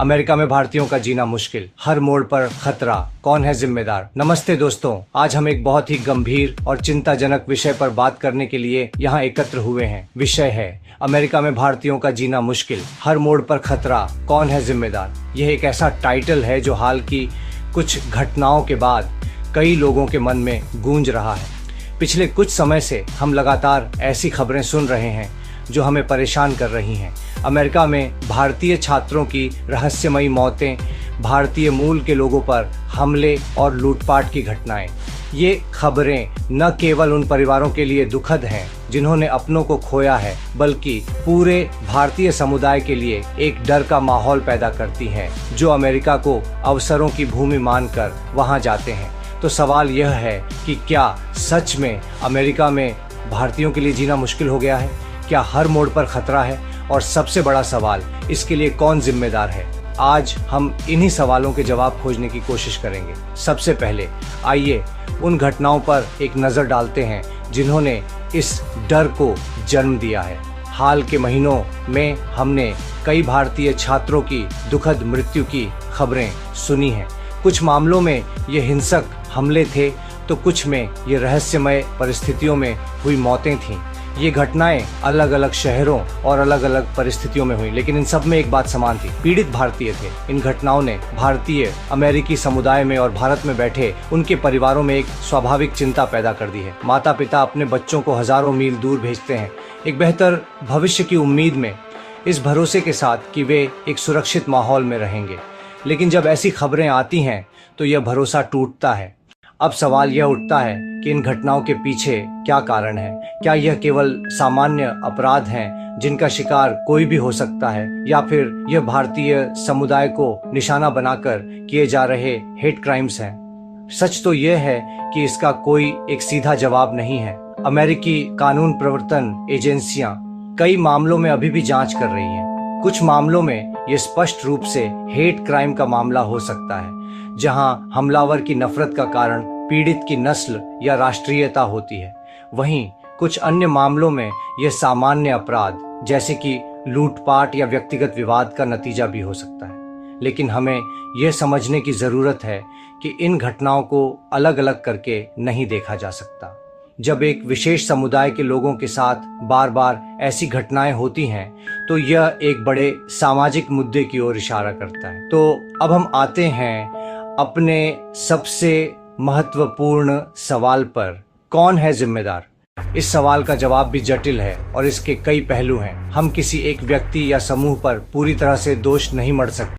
America में भारतीयों का जीना मुश्किल, हर मोड़ पर खतरा, कौन है जिम्मेदार। नमस्ते दोस्तों, आज हम एक बहुत ही गंभीर और चिंताजनक विषय पर बात करने के लिए यहाँ एकत्र हुए हैं। विषय है अमेरिका में भारतीयों का जीना मुश्किल, हर मोड़ पर खतरा, कौन है जिम्मेदार। यह एक ऐसा टाइटल है जो हाल की कुछ घटनाओं के बाद कई लोगों के मन में गूंज रहा है। पिछले कुछ समय से हम लगातार ऐसी खबरें सुन रहे हैं जो हमें परेशान कर रही हैं। अमेरिका में भारतीय छात्रों की रहस्यमयी मौतें, भारतीय मूल के लोगों पर हमले और लूटपाट की घटनाएं। ये खबरें न केवल उन परिवारों के लिए दुखद हैं जिन्होंने अपनों को खोया है, बल्कि पूरे भारतीय समुदाय के लिए एक डर का माहौल पैदा करती हैं जो अमेरिका को अवसरों की भूमि मानकर वहां जाते हैं। तो सवाल यह है कि क्या सच में अमेरिका में भारतीयों के लिए जीना मुश्किल हो गया है? क्या हर मोड़ पर खतरा है? और सबसे बड़ा सवाल, इसके लिए कौन जिम्मेदार है? आज हम इन्हीं सवालों के जवाब खोजने की कोशिश करेंगे। सबसे पहले आइए उन घटनाओं पर एक नज़र डालते हैं जिन्होंने इस डर को जन्म दिया है। हाल के महीनों में हमने कई भारतीय छात्रों की दुखद मृत्यु की खबरें सुनी हैं। कुछ मामलों में ये हिंसक हमले थे तो कुछ में ये रहस्यमय परिस्थितियों में हुई मौतें थीं। ये घटनाएं अलग अलग शहरों और अलग अलग परिस्थितियों में हुई, लेकिन इन सब में एक बात समान थी, पीड़ित भारतीय थे। इन घटनाओं ने भारतीय अमेरिकी समुदाय में और भारत में बैठे उनके परिवारों में एक स्वाभाविक चिंता पैदा कर दी है। माता पिता अपने बच्चों को हजारों मील दूर भेजते हैं, एक बेहतर भविष्य की उम्मीद में, इस भरोसे के साथ कि वे एक सुरक्षित माहौल में रहेंगे। लेकिन जब ऐसी खबरें आती हैं तो यह भरोसा टूटता है। अब सवाल यह उठता है कि इन घटनाओं के पीछे क्या कारण है? क्या यह केवल सामान्य अपराध हैं जिनका शिकार कोई भी हो सकता है, या फिर यह भारतीय समुदाय को निशाना बनाकर किए जा रहे हेट क्राइम्स हैं? सच तो यह है कि इसका कोई एक सीधा जवाब नहीं है। अमेरिकी कानून प्रवर्तन एजेंसियां कई मामलों में अभी भी जांच कर रही हैं। कुछ मामलों में ये स्पष्ट रूप से हेट क्राइम का मामला हो सकता है, जहां हमलावर की नफरत का कारण पीड़ित की नस्ल या राष्ट्रीयता होती है। वहीं कुछ अन्य मामलों में यह सामान्य अपराध जैसे कि लूटपाट या व्यक्तिगत विवाद का नतीजा भी हो सकता है। लेकिन हमें यह समझने की जरूरत है कि इन घटनाओं को अलग अलग करके नहीं देखा जा सकता। जब एक विशेष समुदाय के लोगों के साथ बार बार ऐसी घटनाएं होती हैं तो यह एक बड़े सामाजिक मुद्दे की ओर इशारा करता है। तो अब हम आते हैं अपने सबसे महत्वपूर्ण सवाल पर, कौन है जिम्मेदार? इस सवाल का जवाब भी जटिल है और इसके कई पहलू हैं। हम किसी एक व्यक्ति या समूह पर पूरी तरह से दोष नहीं मढ़ सकते।